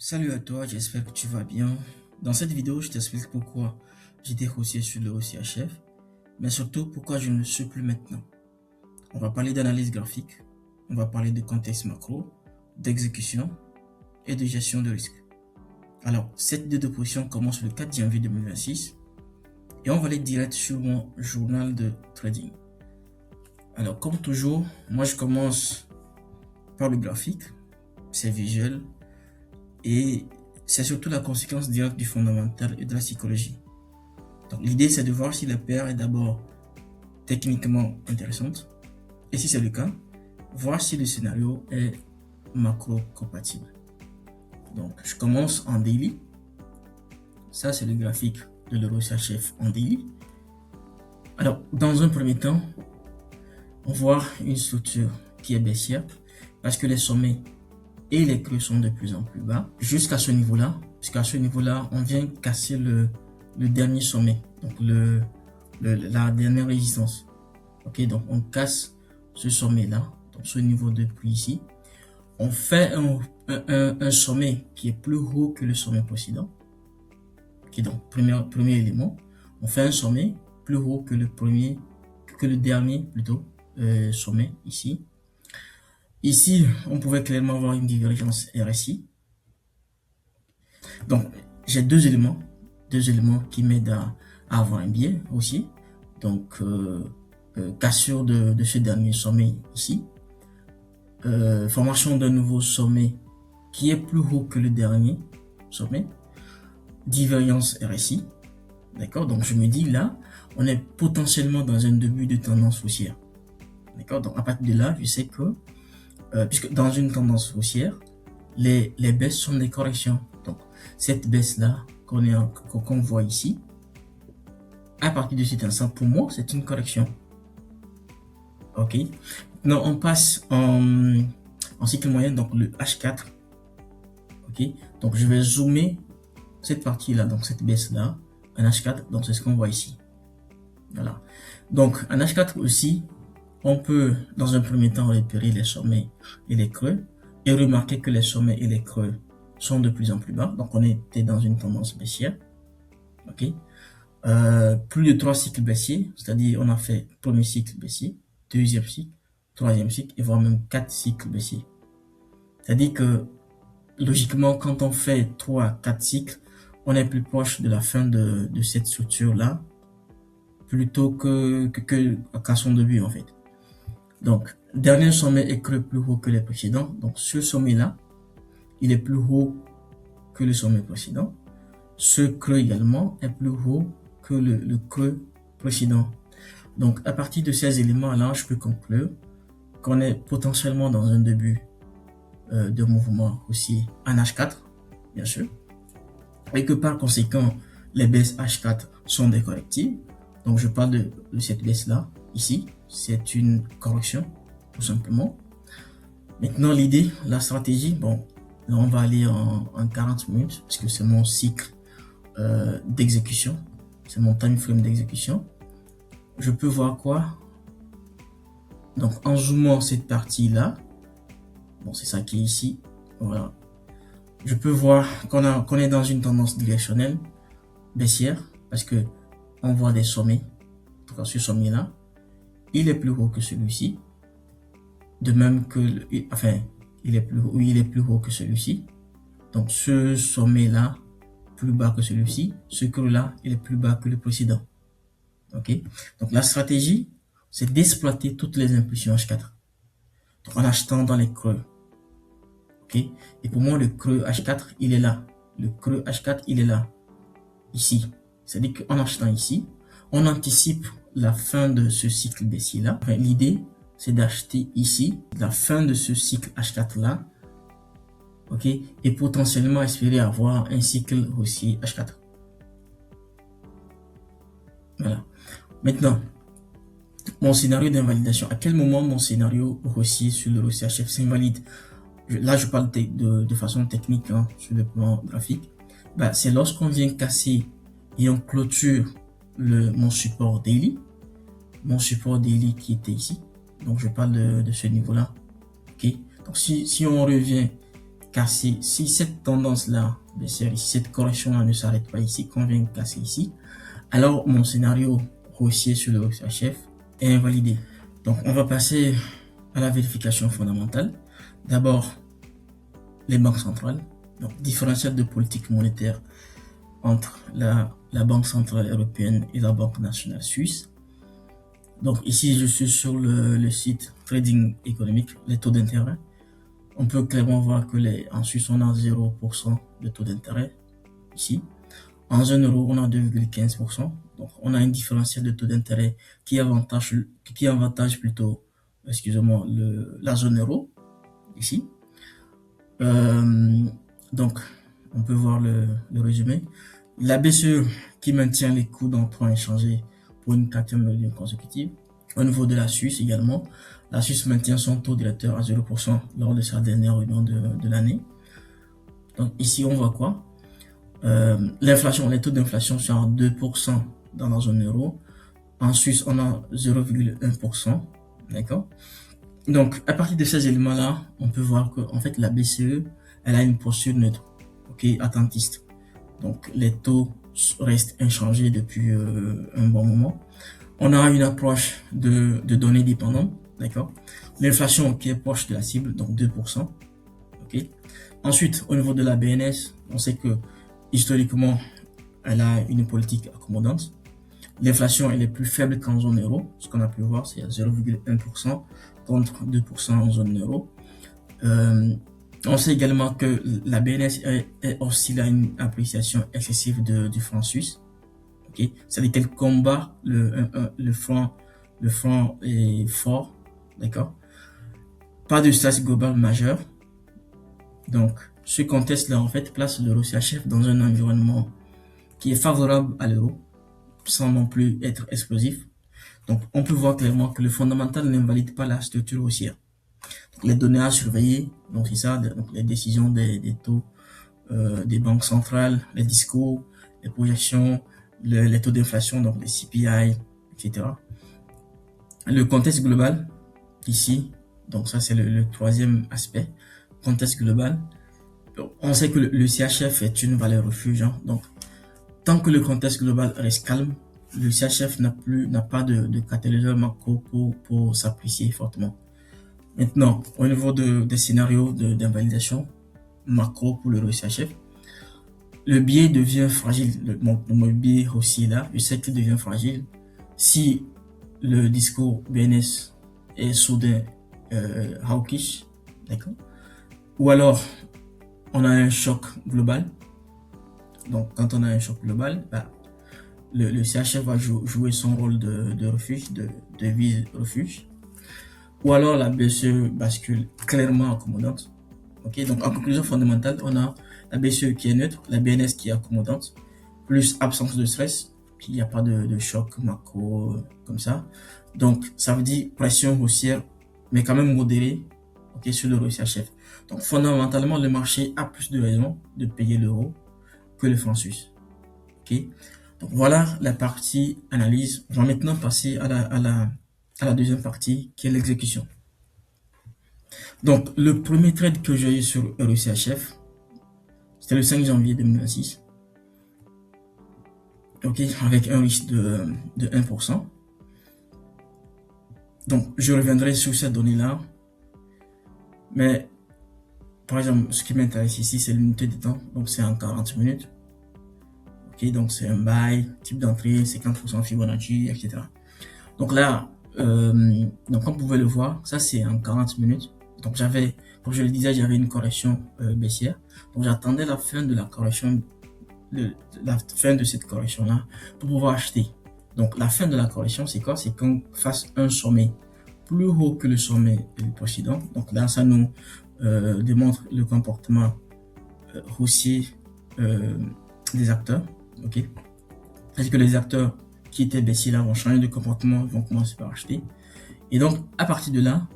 Salut à toi, j'espère que tu vas bien. Dans cette vidéo, je t'explique pourquoi j'étais haussier sur le OCHF, mais surtout pourquoi je ne le suis plus maintenant. On va parler d'analyse graphique, on va parler de contexte macro, d'exécution et de gestion de risque. Alors, cette vidéo de position commence le 4 janvier 2026 et on va aller direct sur mon journal de trading. Alors, comme toujours, moi je commence par le graphique, c'est visuel, et c'est surtout la conséquence directe du fondamental et de la psychologie. Donc l'idée c'est de voir si la paire est d'abord techniquement intéressante et si c'est le cas, voir si le scénario est macro-compatible. Donc je commence en daily. Ça c'est le graphique de l'euro CHF en daily. Alors dans un premier temps, on voit une structure qui est baissière parce que les sommets et les creux sont de plus en plus bas jusqu'à ce niveau-là, puisqu'à ce niveau-là, on vient casser le dernier sommet, donc la dernière résistance. Ok, donc on casse ce sommet-là, donc ce niveau de prix ici. On fait un sommet qui est plus haut que le sommet précédent. Ok, donc premier élément, on fait un sommet plus haut que le dernier plutôt sommet ici. Ici, on pouvait clairement voir une divergence RSI. Donc, j'ai deux éléments qui m'aident à avoir un biais aussi. Donc, cassure de ce dernier sommet ici. Formation d'un nouveau sommet qui est plus haut que le dernier sommet. Divergence RSI. D'accord? Donc, je me dis là, on est potentiellement dans un début de tendance haussière. D'accord? Donc, à partir de là, je sais que puisque dans une tendance haussière, les baisses sont des corrections. Donc, cette baisse-là qu'on voit ici, à partir de cet instant, pour moi, c'est une correction. Ok. Maintenant, on passe en cycle moyen, donc le H4. Ok. Donc, je vais zoomer cette partie-là, donc cette baisse-là, en H4. Donc, c'est ce qu'on voit ici. Voilà. Donc, en H4 aussi, on peut, dans un premier temps, repérer les sommets et les creux et remarquer que les sommets et les creux sont de plus en plus bas. Donc, on était dans une tendance baissière. OK. Plus de 3 cycles baissiers, c'est-à-dire on a fait premier cycle baissier, deuxième cycle, troisième cycle et voire même 4 cycles baissiers. C'est-à-dire que, logiquement, quand on fait 3-4 cycles, on est plus proche de la fin de cette structure-là plutôt qu'à son début, en fait. Donc, dernier sommet est creux plus haut que les précédents. Donc, ce sommet-là, il est plus haut que le sommet précédent. Ce creux également est plus haut que le creux précédent. Donc, à partir de ces éléments-là, je peux conclure qu'on est potentiellement dans un début de mouvement haussier en H4, bien sûr. Et que par conséquent, les baisses H4 sont des correctives. Donc, je parle de cette baisse-là, ici. C'est une correction, tout simplement. Maintenant, l'idée, la stratégie, bon, là, on va aller en 40 minutes, parce que c'est mon cycle d'exécution. C'est mon time frame d'exécution. Je peux voir quoi? Donc, en zoomant cette partie-là, bon, c'est ça qui est ici, voilà. Je peux voir qu'on est dans une tendance directionnelle baissière, parce que on voit des sommets. En tout cas, ce sommet-là, il est plus haut que celui-ci. De même que, il est plus haut que celui-ci. Donc, ce sommet-là, plus bas que celui-ci. Ce creux-là, il est plus bas que le précédent. Ok? Donc, la stratégie, c'est d'exploiter toutes les impulsions H4. Donc, en achetant dans les creux. Ok? Et pour moi, le creux H4, il est là. Le creux H4, il est là. Ici. C'est-à-dire qu'en achetant ici, on anticipe la fin de ce cycle baissier-là. Enfin, l'idée, c'est d'acheter ici la fin de ce cycle H4-là. Ok? Et potentiellement espérer avoir un cycle haussier H4. Voilà. Maintenant, mon scénario d'invalidation. À quel moment mon scénario haussier sur le CHF s'invalide? Là, je parle de façon technique, hein, sur le plan graphique. Bah, c'est lorsqu'on vient casser et on clôture mon support daily. Mon support daily qui était ici. Donc, je parle de ce niveau-là. Ok. Donc, si on revient casser, si cette tendance-là baissière, si cette correction-là ne s'arrête pas ici, qu'on vient casser ici, alors mon scénario haussier sur le RSI est invalidé. Donc on va passer à la vérification fondamentale. D'abord, les banques centrales, donc différentiel de politique monétaire entre la Banque centrale européenne et la Banque nationale suisse. Donc ici, je suis sur le site Trading économique, les taux d'intérêt. On peut clairement voir que en Suisse, on a 0% de taux d'intérêt ici. En zone euro, on a 2,15%. Donc on a un différentiel de taux d'intérêt qui avantage plutôt, excusez-moi, la zone euro ici. Donc on peut voir le résumé. La BCE qui maintient les coûts d'emprunt échangés pour une quatrième réunion consécutive. Au niveau de la Suisse également, la Suisse maintient son taux directeur à 0% lors de sa dernière réunion de l'année. Donc ici on voit quoi? L'inflation, les taux d'inflation sont à 2% dans la zone euro. En Suisse, on a 0,1%. D'accord? Donc, à partir de ces éléments-là, on peut voir que, en fait, la BCE, elle a une posture neutre, ok, attentiste. Donc, les taux restent inchangés depuis un bon moment. On a une approche de données dépendantes, d'accord? L'inflation qui est proche de la cible, donc 2%, ok? Ensuite, au niveau de la BNS, on sait que historiquement, elle a une politique accommodante. L'inflation, elle est plus faible qu'en zone euro. Ce qu'on a pu voir, c'est à 0,1% contre 2% en zone euro. On sait également que la BNS est oscille à une appréciation excessive du franc suisse. Okay? C'est-à-dire qu'elle combat le franc est fort. D'accord? Pas de stress global majeur. Donc, ce contexte-là, en fait, place l'euro CHF dans un environnement qui est favorable à l'euro, sans non plus être explosif. Donc, on peut voir clairement que le fondamental n'invalide pas la structure haussière. Donc, les données à surveiller, donc c'est ça, donc les décisions des taux des banques centrales, les discours, les projections, les taux d'inflation, donc les CPI, etc. Le contexte global, ici, donc ça c'est le troisième aspect, contexte global. On sait que le CHF est une valeur refuge, hein, donc tant que le contexte global reste calme, le CHF n'a pas de catalyseur macro pour s'apprécier fortement. Maintenant, au niveau des scénarios d'invalidation macro pour le CHF, le biais devient fragile. Mon biais aussi là, je sais qu'il devient fragile si le discours BNS est soudain hawkish, d'accord? Ou alors, on a un choc global. Donc, quand on a un choc global, le CHF va jouer son rôle de refuge, de devise refuge. Ou alors la BCE bascule clairement accommodante. Ok, donc en conclusion fondamentale, on a la BCE qui est neutre, la BNS qui est accommodante, plus absence de stress, puis il n'y a pas de choc macro comme ça. Donc ça veut dire pression haussière, mais quand même modérée, ok, sur l'euro CHF. Donc fondamentalement, le marché a plus de raisons de payer l'euro que le franc suisse. Ok, donc voilà la partie analyse. On va maintenant passer à la deuxième partie qui est l'exécution. Donc le premier trade que j'ai eu sur EuroCHF, c'était le 5 janvier 2026. Ok, avec un risque de 1%. Donc je reviendrai sur cette donnée-là. Mais par exemple, ce qui m'intéresse ici, c'est l'unité de temps. Donc c'est en 40 minutes. Ok, donc c'est un buy, type d'entrée, 50% Fibonacci, etc. Donc là, donc comme vous pouvez le voir, ça c'est en 40 minutes. Donc j'avais, comme je le disais, j'avais une correction baissière. Donc j'attendais la fin de la correction, la fin de cette correction là pour pouvoir acheter. Donc la fin de la correction, c'est quoi? C'est qu'on fasse un sommet plus haut que le sommet précédent. Donc là, ça nous démontre le comportement haussier des acteurs. Ok, c'est-à-dire que les acteurs qui étaient baissiers là vont changer de comportement, vont commencer par acheter. Et donc à partir de là,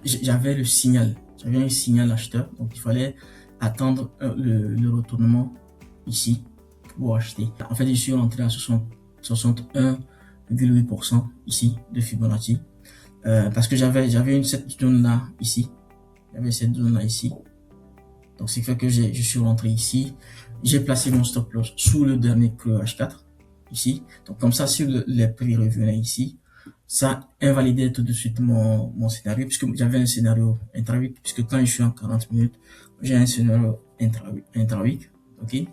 j'avais le signal, j'avais un signal acheteur, donc il fallait attendre le retournement ici pour acheter. En fait, je suis rentré à 61,8% ici de Fibonacci parce que j'avais cette zone là ici, j'avais cette zone là ici, Donc, ce qui fait que je suis rentré ici. J'ai placé mon stop loss sous le dernier creux H4, ici. Donc, comme ça, si les prix revenaient ici, ça invalidait tout de suite mon scénario, puisque j'avais un scénario intra-week, puisque quand je suis en 40 minutes, j'ai un scénario intra-week, ok?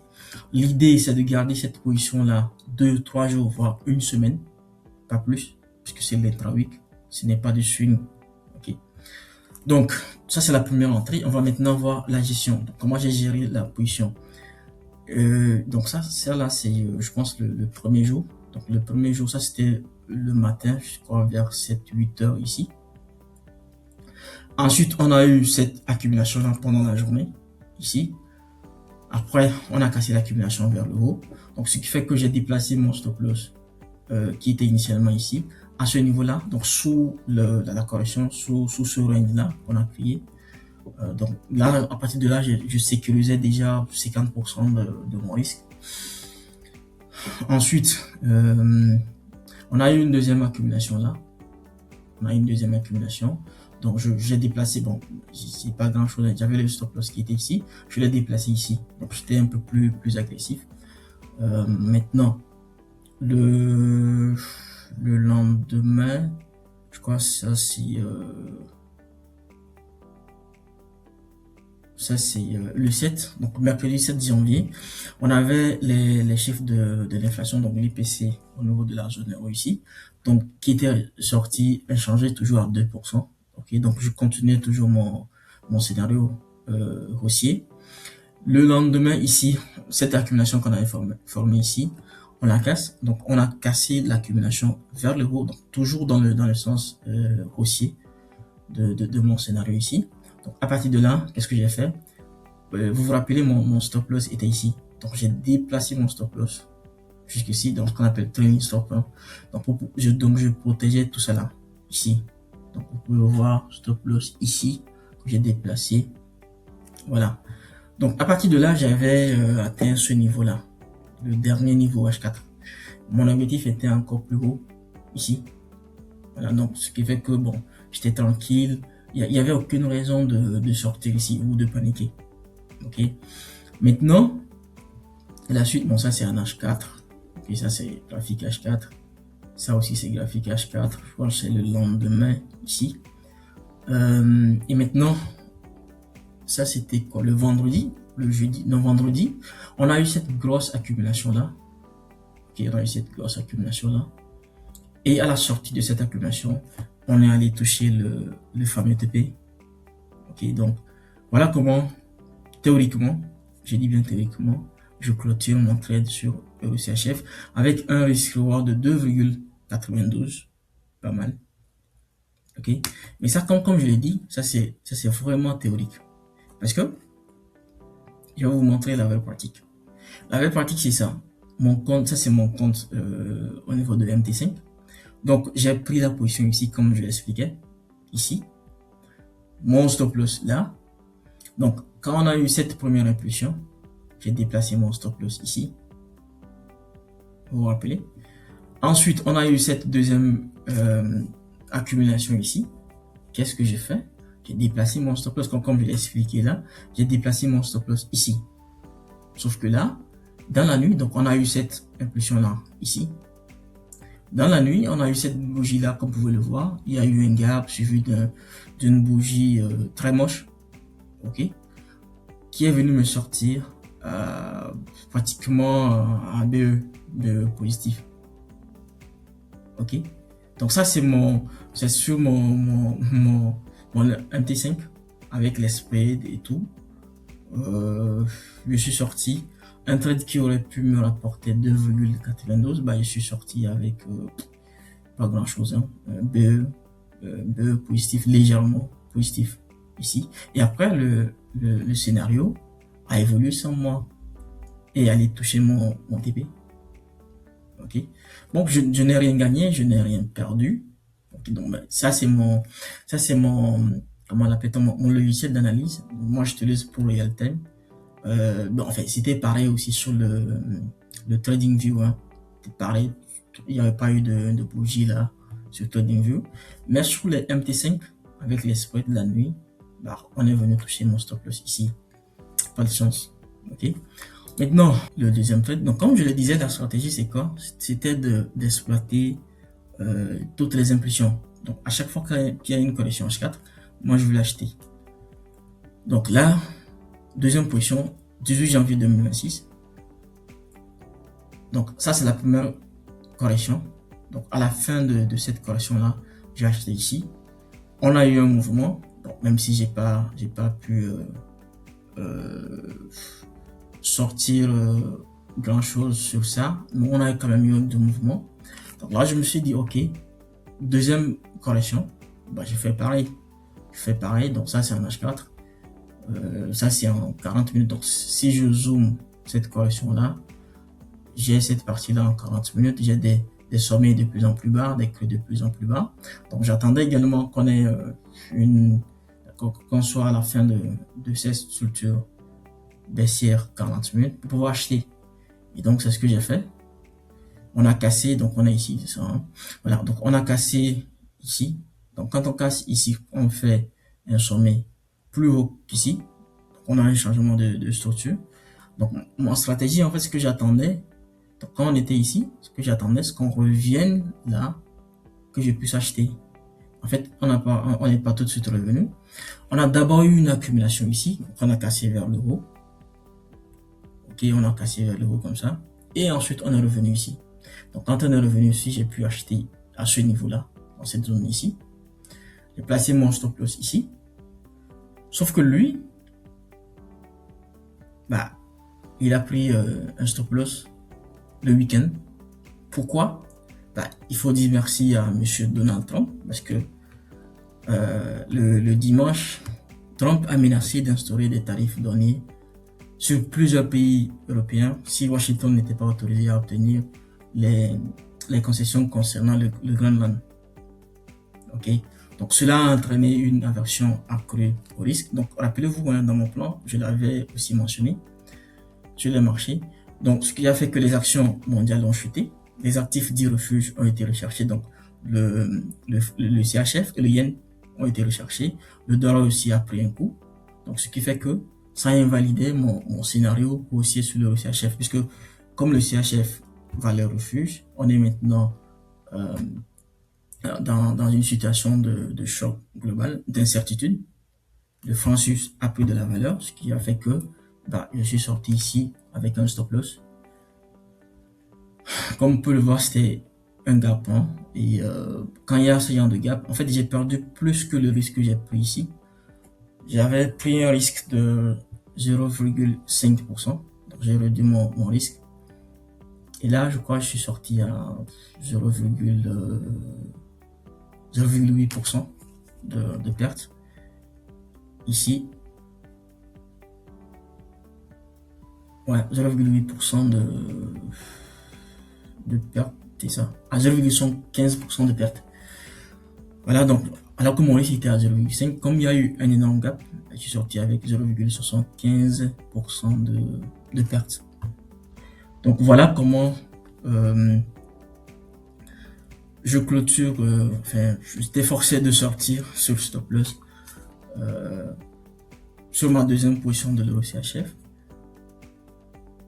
L'idée, c'est de garder cette position-là 2, 3 jours, voire une semaine, pas plus, puisque c'est l'intra-week, ce n'est pas du swing, ok? Donc, ça, c'est la première entrée. On va maintenant voir la gestion. Donc, comment j'ai géré la position. Donc, ça là, c'est, je pense, le premier jour. Donc, le premier jour, ça, c'était le matin, je crois, vers 7-8 heures ici. Ensuite, on a eu cette accumulation-là pendant la journée, ici. Après, on a cassé l'accumulation vers le haut. Donc, ce qui fait que j'ai déplacé mon stop loss qui était initialement ici, à ce niveau-là, donc sous la correction, sous ce range-là qu'on a créé. Donc là, à partir de là, je sécurisais déjà 50% de mon risque. Ensuite, on a eu une deuxième accumulation là. On a eu une deuxième accumulation. Donc j'ai déplacé, bon, c'est pas grand chose, j'avais le stop loss qui était ici, je l'ai déplacé ici. Donc j'étais un peu plus agressif. Maintenant, le lendemain, je crois ça c'est le 7, donc mercredi 7 janvier, on avait les chiffres de l'inflation, donc l'IPC au niveau de la zone euro ici, donc qui était sorti inchangé toujours à 2%. Ok, donc je continuais toujours mon scénario haussier. Le lendemain ici, cette accumulation qu'on avait formée ici, on la casse. Donc on a cassé l'accumulation vers le haut, donc toujours dans le sens haussier de mon scénario ici. Donc à partir de là, qu'est-ce que j'ai fait? Vous vous rappelez, mon stop loss était ici. Donc j'ai déplacé mon stop loss jusqu'ici, donc ce qu'on appelle trailing stop. Hein. Donc je protégeais tout ça là, ici. Donc vous pouvez voir stop loss ici, que j'ai déplacé. Voilà. Donc à partir de là, j'avais atteint ce niveau-là, le dernier niveau H4. Mon objectif était encore plus haut, ici. Voilà, donc ce qui fait que bon, j'étais tranquille. Il y avait aucune raison de sortir ici ou de paniquer. Ok. Maintenant, la suite, bon ça c'est un H4. Ok, ça c'est graphique H4. Ça aussi c'est graphique H4. Je pense que c'est le lendemain ici. Et maintenant, ça c'était quoi? Le vendredi, le jeudi, non vendredi, on a eu cette grosse accumulation là. Ok, on a eu cette grosse accumulation là. Et à la sortie de cette accumulation, on est allé toucher le fameux TP. Ok, donc voilà comment, théoriquement, je dis bien théoriquement, je clôture mon trade sur EuroCHF avec un risk-reward de 2,92. Pas mal. Ok, mais ça, comme je l'ai dit, ça c'est vraiment théorique. Parce que je vais vous montrer la vraie pratique. La vraie pratique, c'est ça. Mon compte, ça c'est mon compte au niveau de MT5. Donc, j'ai pris la position ici, comme je l'expliquais, ici. Mon stop loss là. Donc, quand on a eu cette première impulsion, j'ai déplacé mon stop loss ici. Vous vous rappelez? Ensuite, on a eu cette deuxième accumulation ici. Qu'est-ce que j'ai fait? J'ai déplacé mon stop loss, comme je l'ai expliqué là. J'ai déplacé mon stop loss ici. Sauf que là, dans la nuit, donc on a eu cette impulsion là, ici. Dans la nuit, on a eu cette bougie là, comme vous pouvez le voir. Il y a eu un gap suivi d'une bougie très moche, ok, qui est venue me sortir pratiquement un BE positif, ok. Donc ça c'est sur mon MT5 avec les spreads et tout. Je suis sorti. Un trade qui aurait pu me rapporter 2,92, bah je suis sorti avec pas grand chose, hein. BE positif, légèrement positif ici. Et après le scénario a évolué sans moi et allait toucher mon TP. Ok. Donc je n'ai rien gagné, je n'ai rien perdu. Okay, donc bah, ça c'est mon comment on l'appelle, mon logiciel d'analyse. Moi je l'utilise pour real time. Bon, enfin, c'était pareil aussi sur le TradingView, hein. C'était pareil, il n'y avait pas eu de bougie là sur TradingView, mais sur les MT5 avec les spreads de la nuit, bah, on est venu toucher mon stop loss ici pas de chance. Ok. Maintenant, le deuxième fait, donc comme je le disais, la stratégie c'est quoi? C'était d'exploiter toutes les impulsions. Donc à chaque fois qu'il y a une correction H4, moi je veux l'acheter. Donc là, deuxième position, 18 janvier 2026. Donc ça c'est la première correction. Donc à la fin de cette correction là, j'ai acheté ici. On a eu un mouvement, donc même si j'ai pas pu sortir grand chose sur ça, mais on a quand même eu de mouvement. Donc là je me suis dit ok, deuxième correction, bah je fais pareil, donc ça c'est un H4, ça c'est en 40 minutes. Donc si je zoome cette correction là, j'ai cette partie là en 40 minutes, j'ai des sommets de plus en plus bas, des creux de plus en plus bas. Donc j'attendais également qu'on ait qu'on soit à la fin de cette structure baissière 40 minutes pour pouvoir acheter. Et donc c'est ce que j'ai fait. On a cassé, donc on est ici, c'est ça. Hein? Voilà, donc on a cassé ici. Donc quand on casse ici, on fait un sommet plus haut qu'ici. On a un changement de structure. Donc mon stratégie, en fait, ce que j'attendais, donc quand on était ici, ce que j'attendais, c'est qu'on revienne là, que je puisse acheter. En fait, on n'est pas tout de suite revenu. On a d'abord eu une accumulation ici, donc on a cassé vers le haut. Ok, on a cassé vers le haut comme ça. Et ensuite, on est revenu ici. Donc quand on est revenu ici, j'ai pu acheter à ce niveau-là, dans cette zone ici. J'ai placé mon stop loss ici. Sauf que lui, bah, il a pris un stop loss le week-end. Pourquoi? Bah, il faut dire merci à monsieur Donald Trump parce que le dimanche, Trump a menacé d'instaurer des tarifs douaniers sur plusieurs pays européens si Washington n'était pas autorisé à obtenir les concessions concernant le Groenland. Ok, donc cela a entraîné une aversion accrue au risque. Donc rappelez-vous, hein, dans mon plan, je l'avais aussi mentionné sur les marchés. Donc ce qui a fait que les actions mondiales ont chuté, les actifs dits refuges ont été recherchés, donc le CHF et le yen ont été recherchés, le dollar aussi a pris un coup. Donc ce qui fait que ça a invalidé mon scénario haussier sur le CHF, puisque comme le CHF valeur refuge, on est maintenant dans une situation de choc global, d'incertitude. Le franc suisse a pris de la valeur, ce qui a fait que bah, je suis sorti ici avec un stop loss. Comme on peut le voir, c'était un gap. Hein, et quand il y a ce genre de gap, en fait, j'ai perdu plus que le risque que j'ai pris ici. J'avais pris un risque de 0,5%. Donc, j'ai réduit mon risque. Et là, je crois que je suis sorti à 0,8% de perte. Ici. Ouais, 0,8% de perte, c'est ça. À 0,15% de perte. Voilà, donc, alors que mon risque était à 0,5, comme il y a eu un énorme gap, je suis sorti avec 0,75% de perte. Donc voilà comment je clôture, enfin, j'étais forcé de sortir sur le stop loss sur ma deuxième position de l'euro CHF.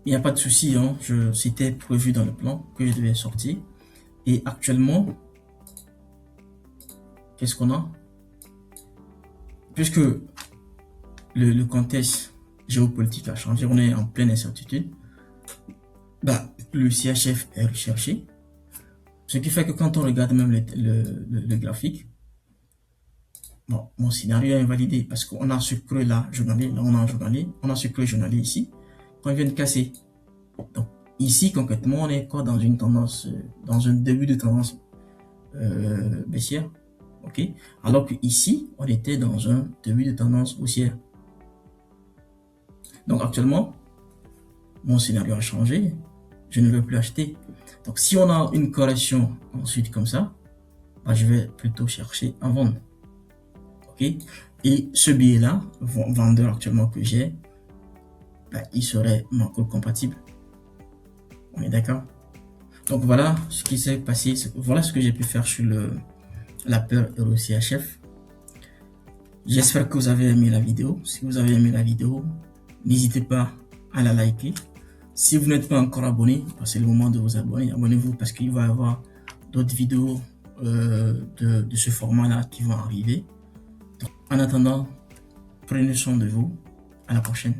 Il n'y a pas de souci, hein, c'était prévu dans le plan que je devais sortir. Et actuellement, qu'est-ce qu'on a? Puisque le contexte géopolitique a changé, on est en pleine incertitude. Bah, le CHF est recherché. Ce qui fait que quand on regarde même le graphique, bon, mon scénario est invalidé parce qu'on a ce creux là, journalier, là on a un journalier, on a ce creux journalier ici, qu'on vient de casser. Donc ici concrètement, on est quoi dans une tendance, dans un début de tendance baissière, ok. Alors que ici, on était dans un début de tendance haussière. Donc actuellement, mon scénario a changé. Je ne veux plus acheter. Donc si on a une correction ensuite comme ça, bah, je vais plutôt chercher à vendre. Ok. Et ce billet là, vendeur actuellement que j'ai, bah, il serait macro compatible. On est d'accord? Donc voilà ce qui s'est passé. Voilà ce que j'ai pu faire sur la peur euro CHF. J'espère que vous avez aimé la vidéo. Si vous avez aimé la vidéo, N'hésitez pas à la liker. Si vous n'êtes pas encore abonné, c'est le moment de vous abonner. Abonnez-vous parce qu'il va y avoir d'autres vidéos de ce format-là qui vont arriver. Donc, en attendant, prenez soin de vous. À la prochaine.